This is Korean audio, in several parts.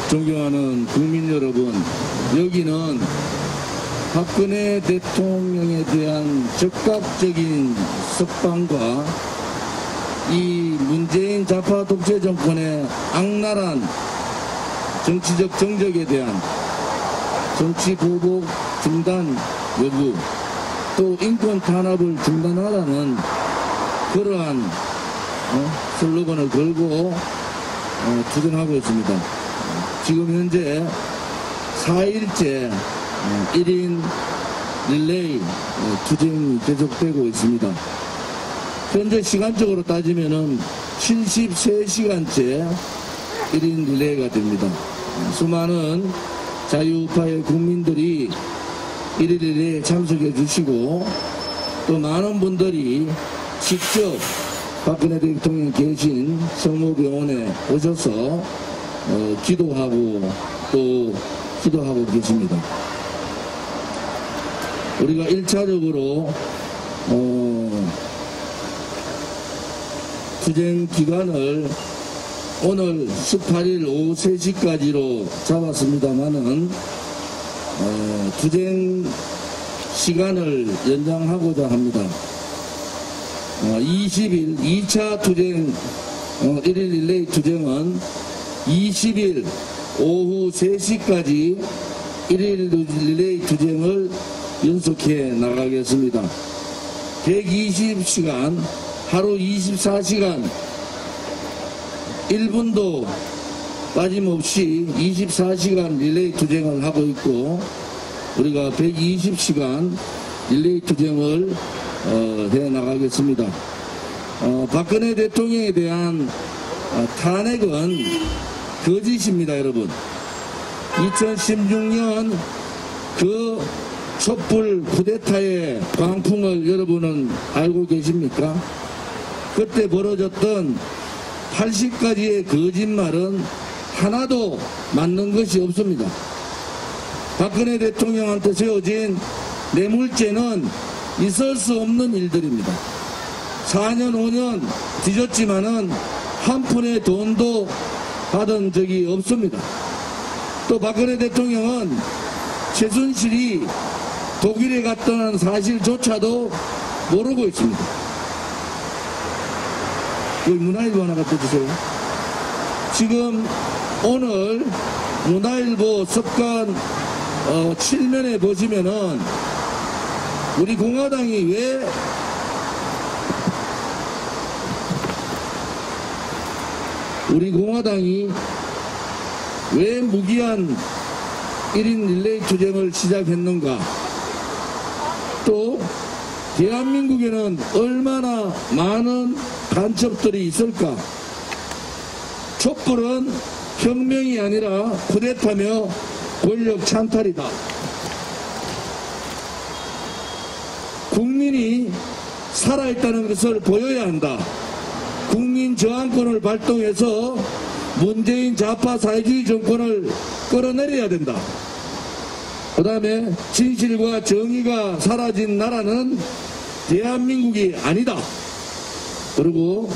존경하는 국민 여러분, 여기는 박근혜 대통령에 대한 적극적인 석방과 이 문재인 좌파 독재 정권의 악랄한 정치적 정적에 대한 정치 보복 중단 여부, 또 인권 탄압을 중단하라는 그러한 슬로건을 걸고 투쟁하고 있습니다. 지금 현재 4일째 1인 릴레이 투쟁이 계속되고 있습니다. 현재 시간적으로 따지면은 73시간째 1인 릴레이가 됩니다. 수많은 자유우파의 국민들이 1인 릴레이에 참석해 주시고, 또 많은 분들이 직접 박근혜 대통령 계신 성모병원에 오셔서 기도하고 또 기도하고 계십니다. 우리가 1차적으로 투쟁 기간을 오늘 18일 오후 3시까지로 잡았습니다만은 투쟁 시간을 연장하고자 합니다. 20일 2차 투쟁 1일 릴레이 투쟁은 20일 오후 3시까지 1일 릴레이 투쟁을 연속해 나가겠습니다. 120시간, 하루 24시간 1분도 빠짐없이 24시간 릴레이 투쟁을 하고 있고, 우리가 120시간 릴레이 투쟁을 해 나가겠습니다. 박근혜 대통령에 대한 탄핵은 거짓입니다, 여러분. 2016년 그 촛불 쿠데타의 광풍을 여러분은 알고 계십니까? 그때 벌어졌던 80가지의 거짓말은 하나도 맞는 것이 없습니다. 박근혜 대통령한테 세워진 뇌물죄는 있을 수 없는 일들입니다. 4년 5년 뒤졌지만은 한 푼의 돈도 받은 적이 없습니다. 또 박근혜 대통령은 최순실이 독일에 갔다는 사실조차도 모르고 있습니다. 여기 문화일보 하나 갖다 주세요. 지금 오늘 문화일보 습관 7면에 보시면은 우리 공화당이 왜 무기한 1인 릴레이 투쟁을 시작했는가, 또 대한민국에는 얼마나 많은 간첩들이 있을까. 촛불은 혁명이 아니라 쿠데타며 권력 찬탈이다. 국민이 살아있다는 것을 보여야 한다. 국민 저항권을 발동해서 문재인 좌파 사회주의 정권을 끌어내려야 된다. 그 다음에 진실과 정의가 사라진 나라는 대한민국이 아니다. 그리고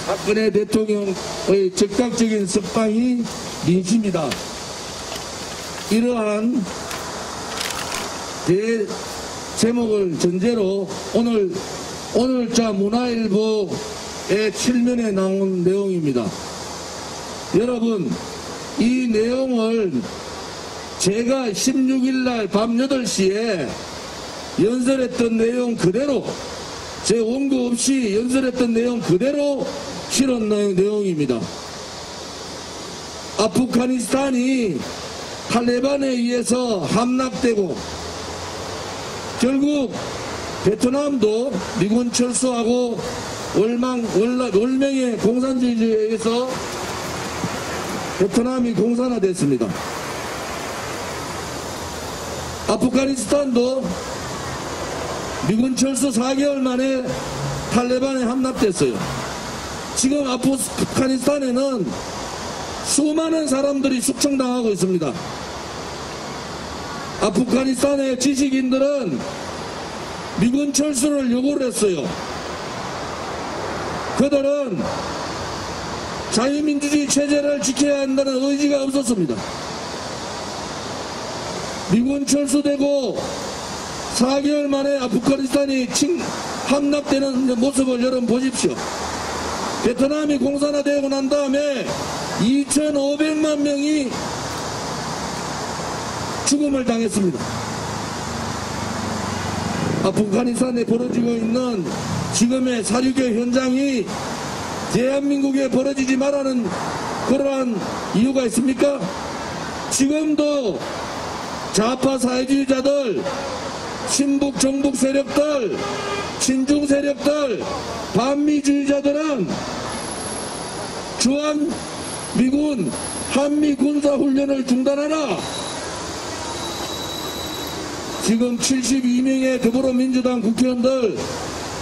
박근혜 대통령의 즉각적인 석방이 민심이다. 이러한 제목을 전제로 오늘자 문화일보의 7면에 나온 내용입니다. 여러분, 이 내용을 제가 16일날 밤 8시에 연설했던 내용 그대로, 제 원고 없이 연설했던 내용 그대로 실은 내용입니다. 아프가니스탄이 탈레반에 의해서 함락되고 결국 베트남도 미군 철수하고 월명의 공산주의에 의해서 베트남이 공산화됐습니다. 아프가니스탄도 미군 철수 4개월 만에 탈레반에 함락됐어요. 지금 아프가니스탄에는 수많은 사람들이 숙청당하고 있습니다. 아프가니스탄의 지식인들은 미군 철수를 요구를 했어요. 그들은 자유민주주의 체제를 지켜야 한다는 의지가 없었습니다. 미군 철수되고 4개월 만에 아프가니스탄이 함락되는 모습을 여러분 보십시오. 베트남이 공산화되고 난 다음에 2,500만 명이 죽음을 당했습니다. 아프가니스탄에 벌어지고 있는 지금의 사륙의 현장이 대한민국에 벌어지지 말라는 그러한 이유가 있습니까? 지금도 좌파 사회주의자들, 친북 정북 세력들, 친중 세력들, 반미주의자들은 주한미군 한미 군사훈련을 중단하라. 지금 72명의 더불어민주당 국회의원들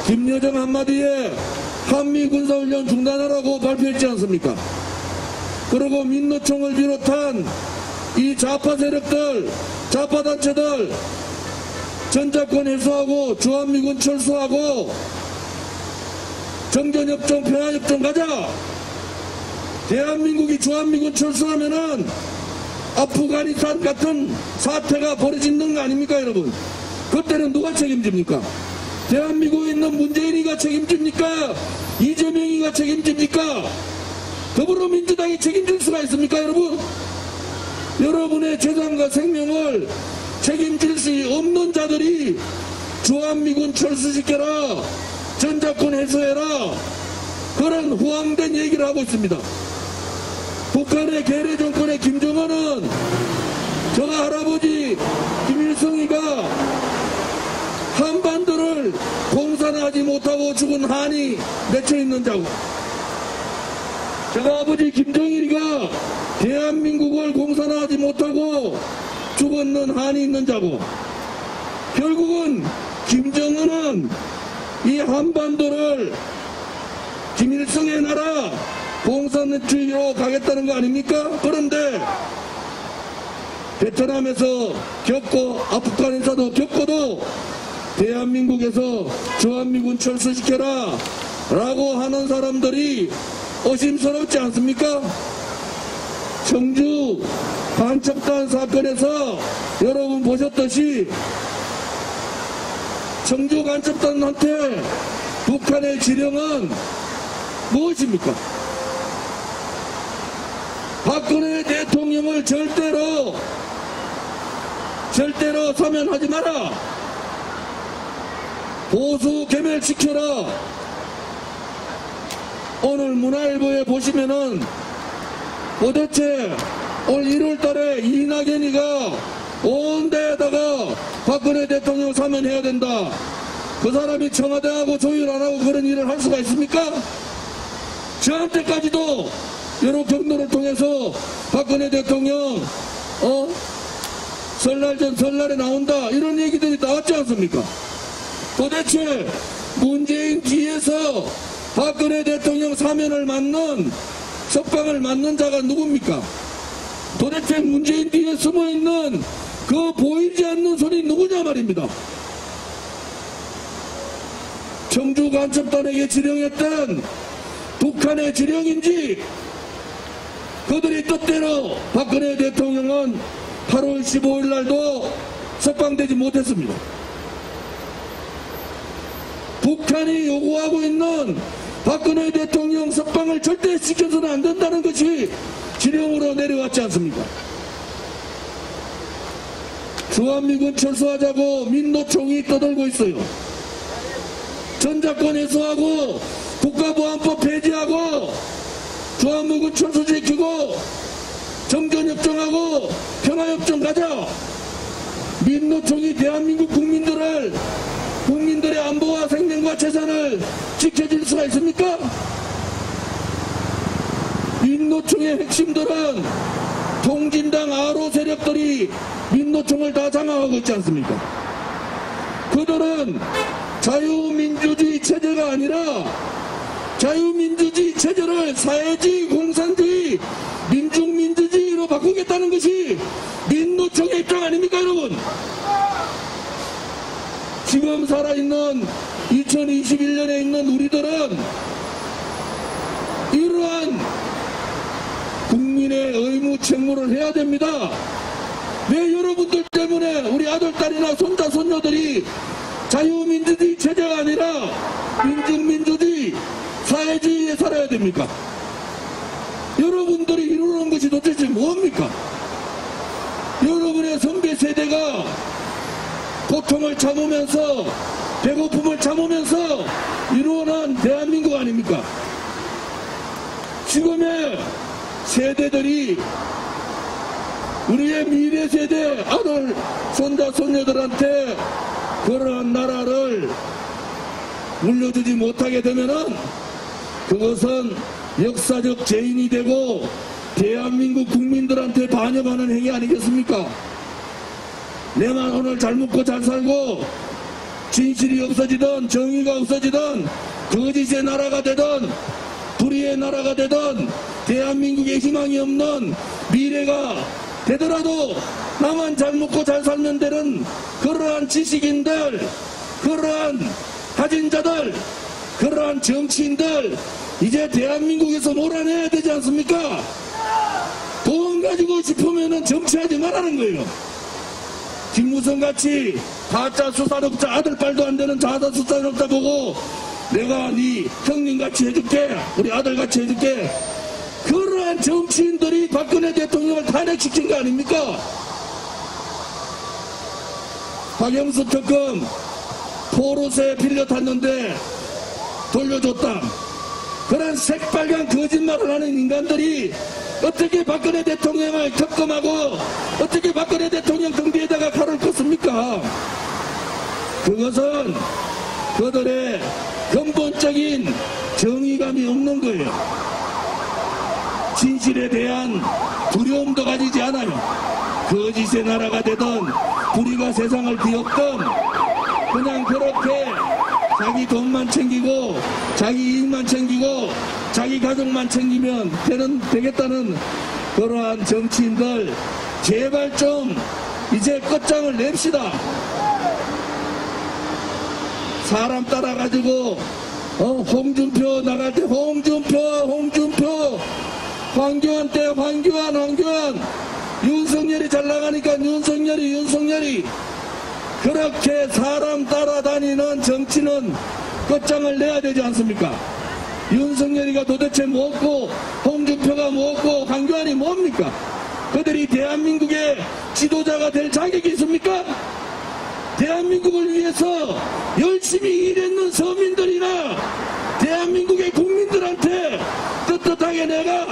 김여정 한마디에 한미 군사훈련 중단하라고 발표했지 않습니까? 그리고 민노총을 비롯한 이 좌파 세력들, 좌파 단체들 전자권 해소하고 주한미군 철수하고 정전협정, 평화협정 가자. 대한민국이 주한미군 철수하면은 아프가니스탄 같은 사태가 벌어지는 거 아닙니까, 여러분? 그때는 누가 책임집니까? 대한민국에 있는 문재인이가 책임집니까? 이재명이가 책임집니까? 더불어민주당이 책임질 수가 있습니까, 여러분? 여러분의 재산과 생명을 책임질 수 없는 자들이 주한미군 철수시켜라, 전자권 해소해라, 그런 후황된 얘기를 하고 있습니다. 북한의 괴뢰 정권의 김정은은 저가 할아버지 김일성이가 한반도를 공산하지 못하고 죽은 한이 맺혀 있는 자고, 저가 아버지 김정일이가 대한민국을 공산하지 못하고 죽었는 한이 있는 자고, 결국은 김정은은 이 한반도를 김일성의 나라 공산주의로 가겠다는 거 아닙니까? 그런데 베트남에서 겪고 아프가니스탄도 겪고도 대한민국에서 주한미군 철수시켜라 라고 하는 사람들이 의심스럽지 않습니까? 청주 간첩단 사건에서 여러분 보셨듯이 청주 간첩단한테 북한의 지령은 무엇입니까? 박근혜 대통령을 절대로 사면하지 마라. 보수 괴멸시켜라. 오늘 문화일보에 보시면은 도대체 올 1월달에 이낙연이가 온 데에다가 박근혜 대통령 사면해야 된다. 그 사람이 청와대하고 조율 안 하고 그런 일을 할 수가 있습니까? 저한테까지도 여러 경로를 통해서 박근혜 대통령 설날 전 설날에 나온다 이런 얘기들이 나왔지 않습니까? 도대체 문재인 뒤에서 박근혜 대통령 사면을 막는 석방을 막는 자가 누굽니까? 도대체 문재인 뒤에 숨어있는 그 보이지 않는 손이 누구냐 말입니다. 청주 간첩단에게 지령했던 북한의 지령인지 그들이 뜻대로 박근혜 대통령은 8월 15일 날도 석방되지 못했습니다. 북한이 요구하고 있는 박근혜 대통령 석방을 절대 시켜서는 안 된다는 것이 지령으로 내려왔지 않습니까? 주한미군 철수하자고 민노총이 떠들고 있어요. 전자권 해소하고 국가보안법 폐지하고 주한미군 철수시키고 정전협정하고 평화협정 가자. 민노총이 대한민국 국민들의 안보와 생명과 재산을 지켜줄 수가 있습니까? 민노총의 핵심들은 통진당 아로 세력들이 민노총을 다 장악하고 있지 않습니까? 그들은 자유민주주의 체제가 아니라 자유민주주의 체제를 사회주의, 공산주의, 민중민주주의로 바꾸겠다는 것이 민노총의 입장 아닙니까, 여러분? 지금 살아있는 2021년에 있는 우리들은 이러한 책무를 해야 됩니다. 왜 여러분들 때문에 우리 아들, 딸이나 손자, 손녀들이 자유민주주의 체제가 아니라 민중민주주의, 사회주의에 살아야 됩니까? 여러분들이 이루는 것이 도대체 뭡니까? 여러분의 선배 세대가 고통을 참으면서 배고픔을 참으면서 이루어낸 대한민국 아닙니까? 지금의 세대들이 우리의 미래 세대 아들, 손자, 손녀들한테 그러한 나라를 물려주지 못하게 되면은 그것은 역사적 죄인이 되고 대한민국 국민들한테 반역하는 행위 아니겠습니까? 내만 오늘 잘 먹고 잘 살고 진실이 없어지든 정의가 없어지든 거짓의 나라가 되든 불의의 나라가 되든 대한민국에 희망이 없는 미래가 되더라도 나만 잘 먹고 잘 살면 되는 그러한 지식인들, 그러한 가진 자들, 그러한 정치인들 이제 대한민국에서 몰아내야 되지 않습니까? 돈 가지고 싶으면은 정치하지 말라는 거예요. 김무성같이 가짜 수사력자, 아들빨도 안 되는 가짜 수사력자 보고 내가 네 형님같이 해줄게, 우리 아들같이 해줄게. 그러한 정치인들이 박근혜 대통령을 탄핵시킨 거 아닙니까? 박영수 특검 포로세 빌려 탔는데 돌려줬다. 그런 새빨간 거짓말을 하는 인간들이 어떻게 박근혜 대통령을 특검하고 어떻게 박근혜 대통령 등뒤에다가 칼을 꽂습니까? 그것은 그들의 근본적인 정의감이 없는 거예요. 진실에 대한 두려움도 가지지 않아요. 거짓의 나라가 되든 불의가 세상을 뒤엎든 그냥 그렇게 자기 돈만 챙기고 자기 이익만 챙기고 자기 가족만 챙기면 되겠다는 그러한 정치인들 제발 좀 이제 끝장을 냅시다. 사람 따라가지고 홍준표 나갈 때 홍준표 황교안 때 황교안 윤석열이 잘 나가니까 윤석열이 그렇게 사람 따라다니는 정치는 끝장을 내야 되지 않습니까? 윤석열이가 도대체 뭐고 홍준표가 뭐고 황교안이 뭡니까? 그들이 대한민국의 지도자가 될 자격이 있습니까? 대한민국을 위해서 열심히 일했는 서민들이나 대한민국의 국민들한테 떳떳하게 내가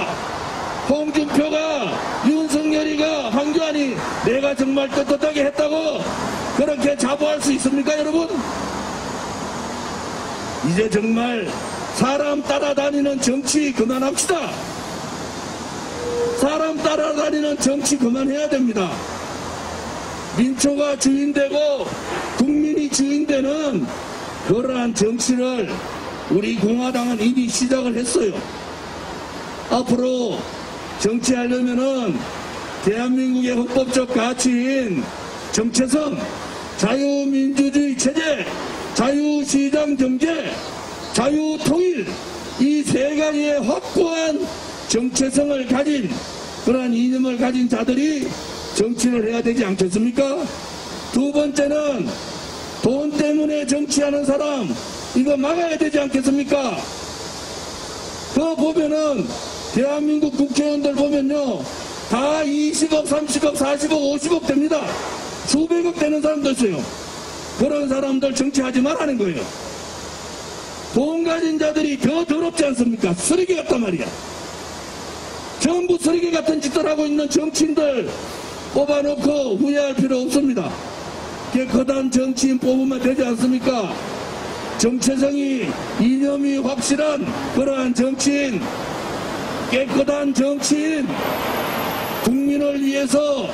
홍준표가 윤석열이가 황교안이 내가 정말 떳떳하게 했다고 그렇게 자부할 수 있습니까 여러분? 이제 정말 사람 따라다니는 정치 그만합시다. 사람 따라다니는 정치 그만해야 됩니다. 민초가 주인되고 국민이 주인되는 그러한 정치를 우리 공화당은 이미 시작을 했어요. 앞으로 정치하려면은 대한민국의 헌법적 가치인 정체성, 자유민주주의 체제, 자유시장 경제, 자유통일 이 세 가지의 확고한 정체성을 가진 그러한 이념을 가진 자들이 정치를 해야 되지 않겠습니까? 두 번째는 돈 때문에 정치하는 사람 이거 막아야 되지 않겠습니까? 그거 보면은 대한민국 국회의원들 보면요 다 20억, 30억, 40억, 50억 됩니다. 수백억 되는 사람도 있어요. 그런 사람들 정치하지 말라는 거예요. 돈 가진 자들이 더 더럽지 않습니까? 쓰레기 같단 말이야. 전부 쓰레기 같은 짓을 하고 있는 정치인들 뽑아놓고 후회할 필요 없습니다. 깨끗한 정치인 뽑으면 되지 않습니까? 정체성이 이념이 확실한 그러한 정치인, 깨끗한 정치인, 국민을 위해서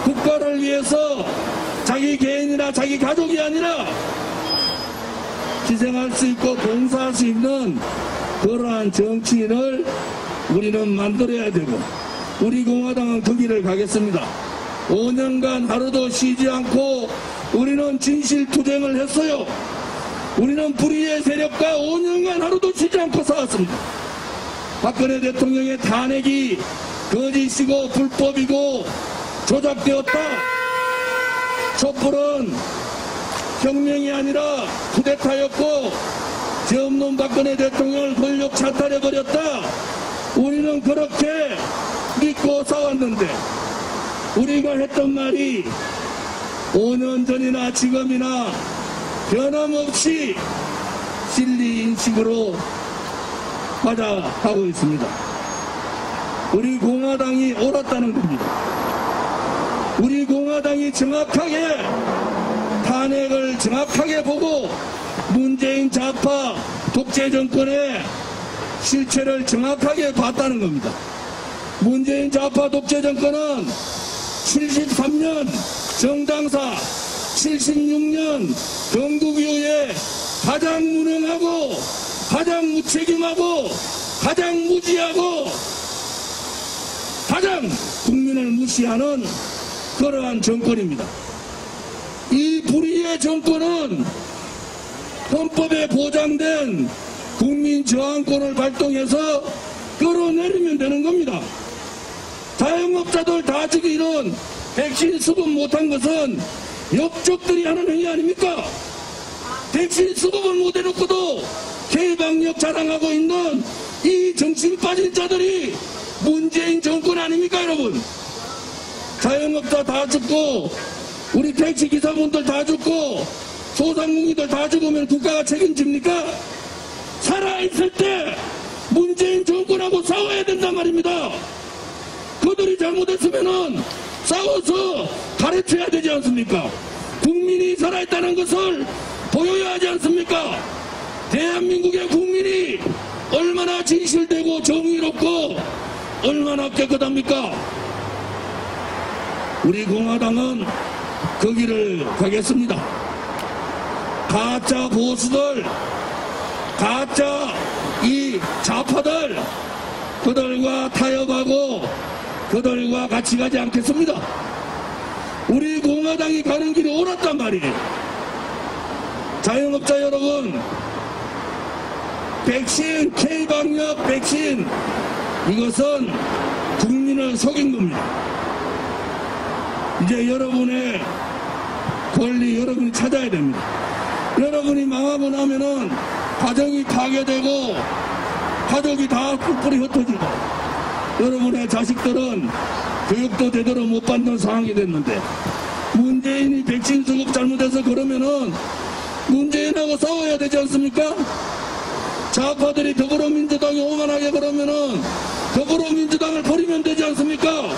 국가를 위해서 자기 개인이나 자기 가족이 아니라 희생할 수 있고 봉사할 수 있는 그러한 정치인을 우리는 만들어야 되고 우리 공화당은 그 길을 가겠습니다. 5년간 하루도 쉬지 않고 우리는 진실투쟁을 했어요. 우리는 불의의 세력과 5년간 하루도 쉬지 않고 싸웠습니다. 박근혜 대통령의 탄핵이 거짓이고 불법이고 조작되었다. 촛불은 혁명이 아니라 쿠데타였고 죄 없는 박근혜 대통령을 권력 차탈해버렸다. 우리는 그렇게 믿고 싸웠는데 우리가 했던 말이 5년 전이나 지금이나 변함없이 진리 인식으로 맞아가고 있습니다. 우리 공화당이 옳았다는 겁니다. 우리 공화당이 정확하게 탄핵을 정확하게 보고 문재인 좌파 독재 정권의 실체를 정확하게 봤다는 겁니다. 문재인 좌파 독재 정권은 73년 정당사 76년 건국 이후에 가장 무능하고 가장 무책임하고 가장 무지하고 가장 국민을 무시하는 그러한 정권입니다. 이 불의의 정권은 헌법에 보장된 국민 저항권을 발동해서 끌어내리면 되는 겁니다. 자영업자들 다 죽이는 백신 수급 못한 것은 역적들이 하는 행위 아닙니까? 백신 수급을 못 해놓고도 개방력 자랑하고 있는 이 정신 빠진 자들이 문재인 정권 아닙니까, 여러분? 자영업자 다 죽고 우리 택시기사분들 다 죽고 소상공인들 다 죽으면 국가가 책임집니까? 살아있을 때 문재인 정권하고 싸워야 된단 말입니다. 그들이 잘못했으면은 싸워서 가르쳐야 되지 않습니까? 국민이 살아있다는 것을 보여야 하지 않습니까? 대한민국의 국민이 얼마나 진실되고 정의롭고 얼마나 깨끗합니까? 우리 공화당은 그 길을 가겠습니다. 가짜 보수들, 가짜 이 좌파들, 그들과 타협하고 그들과 같이 가지 않겠습니다. 우리 공화당이 가는 길이 옳았단 말이에요. 자영업자 여러분, 백신, K방역 백신, 이것은 국민을 속인 겁니다. 이제 여러분의 권리 여러분이 찾아야 됩니다. 여러분이 망하고 나면은 가정이 파괴되고 가족이 다 뿔뿔이 흩어지고 여러분의 자식들은 교육도 제대로 못 받는 상황이 됐는데 문재인이 백신 수급 잘못해서 그러면은 문재인하고 싸워야 되지 않습니까? 좌파들이 더불어민주당이 오만하게 그러면은 더불어민주당을 버리면 되지 않습니까?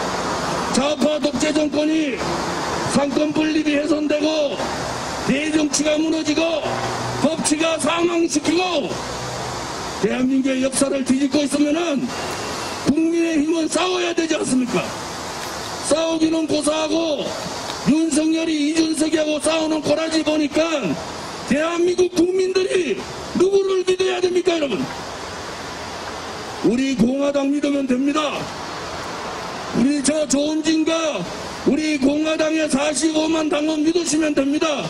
좌파 독재 정권이 상권 분립이 훼손되고 대정치가 무너지고 법치가 상황시키고 대한민국의 역사를 뒤집고 있으면은 국민의힘은 싸워야 되지 않습니까? 싸우기는 고사하고 윤석열이 이준석이하고 싸우는 꼬라지 보니까 대한민국 국민들이 누구를 믿어야 됩니까, 여러분? 우리 공화당 믿으면 됩니다. 우리 저 조은진과 우리 공화당의 45만 당원 믿으시면 됩니다.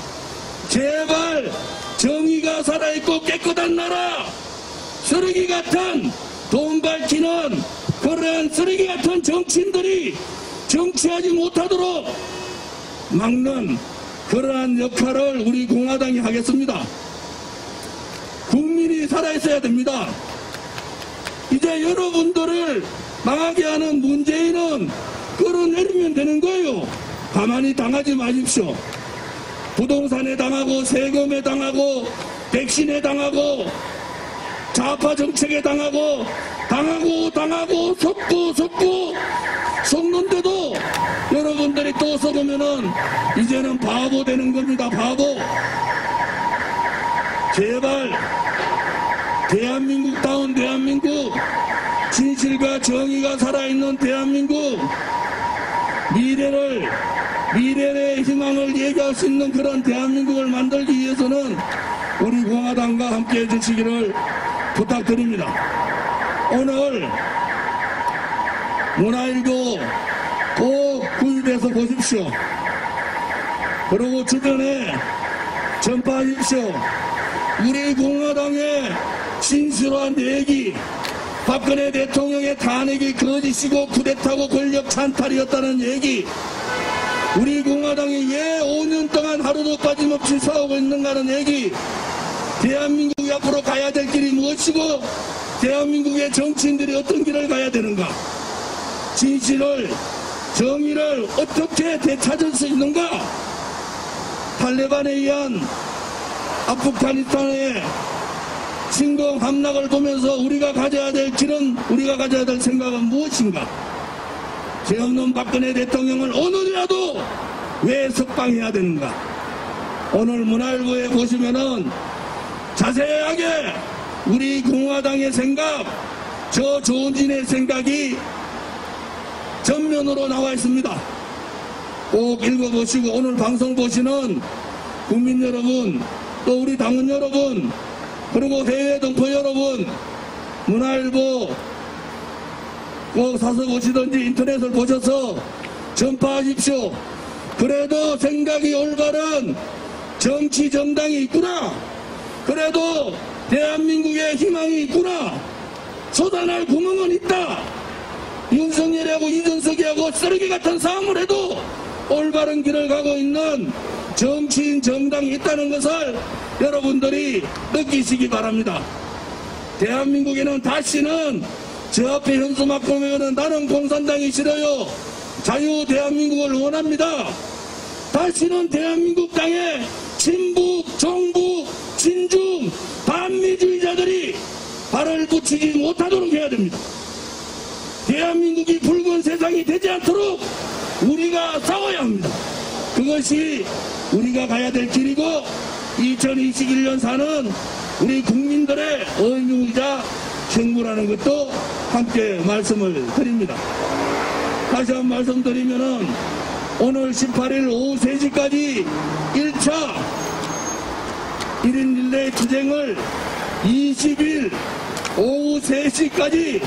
제발 정의가 살아있고 깨끗한 나라, 쓰레기 같은 돈 밝히는 그러한 쓰레기 같은 정치인들이 정치하지 못하도록 막는 그러한 역할을 우리 공화당이 하겠습니다. 국민이 살아있어야 됩니다. 이제 여러분들을 망하게 하는 문재인은 끌어내리면 되는 거예요. 가만히 당하지 마십시오. 부동산에 당하고 세금에 당하고 백신에 당하고 좌파 정책에 당하고 속고 속는데도 여러분들이 또 속으면은 이제는 바보 되는 겁니다. 바보. 제발 대한민국다운 대한민국, 진실과 정의가 살아있는 대한민국, 미래의 희망을 얘기할 수 있는 그런 대한민국을 만들기 위해서는 우리 공화당과 함께 해주시기를 부탁드립니다. 오늘 문화일보 꼭 구입해서 보십시오. 그리고 주변에 전파하십시오. 우리 공화당의 진실한 얘기, 박근혜 대통령의 탄핵이 거짓이고 쿠데타고 권력 찬탈이었다는 얘기, 우리 공화당이 왜 5년 동안 하루도 빠짐없이 싸우고 있는가는 얘기, 대한민국이 앞으로 가야 될 길이 무엇이고 대한민국의 정치인들이 어떤 길을 가야 되는가, 진실을, 정의를 어떻게 되찾을 수 있는가, 탈레반에 의한 아프가니스탄의 침공 함락을 보면서 우리가 가져야 될 길은, 우리가 가져야 될 생각은 무엇인가, 죄 없는 박근혜 대통령을 오늘이라도 왜 석방해야 되는가. 오늘 문화일보에 보시면은 자세하게 우리 공화당의 생각, 저 조은진의 생각이 전면으로 나와 있습니다. 꼭 읽어보시고 오늘 방송 보시는 국민 여러분, 또 우리 당원 여러분, 그리고 해외 동포 여러분, 문화일보 꼭 사서 보시든지 인터넷을 보셔서 전파하십시오. 그래도 생각이 올바른 정치 정당이 있구나, 그래도 대한민국에 희망이 있구나, 쏟아날 구멍은 있다, 윤석열이하고 이준석이하고 쓰레기 같은 싸움을 해도 올바른 길을 가고 있는 정치인 정당이 있다는 것을 여러분들이 느끼시기 바랍니다. 대한민국에는 다시는 저 앞에 현수막 보면은 나는 공산당이 싫어요, 자유 대한민국을 원합니다, 다시는 대한민국 땅에 친북, 종북, 친중, 반미주의자들이 발을 붙이지 못하도록 해야 됩니다. 대한민국이 붉은 세상이 되지 않도록 우리가 싸워야 합니다. 그것이 우리가 가야 될 길이고 2021년 사는 우리 국민들의 의무이자 책무라는 것도 함께 말씀을 드립니다. 다시 한 번 말씀드리면은 오늘 18일 오후 3시까지 1차 1인 릴레이 투쟁을 20일 오후 3시까지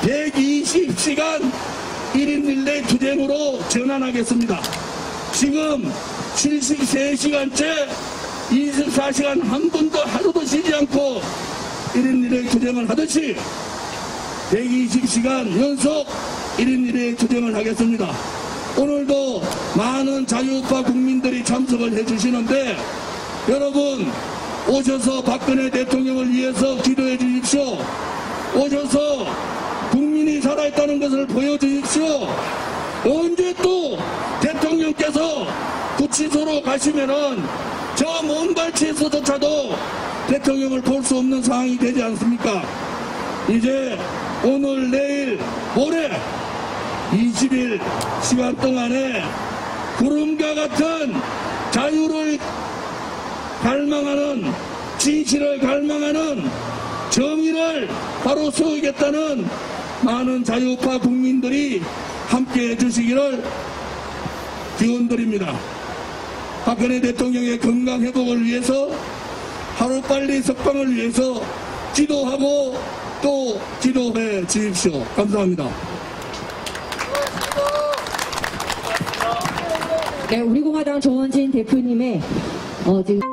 120시간 1인 릴레이 투쟁으로 전환하겠습니다. 지금 73시간째 24시간 한 번도 하루도 쉬지 않고 1인 릴레이 투쟁을 하듯이 120시간 연속 1인 릴레이 투쟁을 하겠습니다. 오늘도 많은 자유우파 국민들이 참석을 해주시는데 여러분 오셔서 박근혜 대통령을 위해서 기도해 주십시오. 오셔서 국민이 살아있다는 것을 보여주십시오. 언제 또 대통령께서 구치소로 가시면은 저 먼 발치에서조차도 대통령을 볼 수 없는 상황이 되지 않습니까? 이제 오늘, 내일, 모레 20일 시간 동안에 구름과 같은 자유를 갈망하는, 진실을 갈망하는, 정의를 바로 세우겠다는 많은 자유우파 국민들이 함께 해주시기를 기원드립니다. 박근혜 대통령의 건강 회복을 위해서, 하루빨리 석방을 위해서 기도하고 또 기도해 주십시오. 감사합니다. 네, 우리 공화당 조원진 대표님의 지금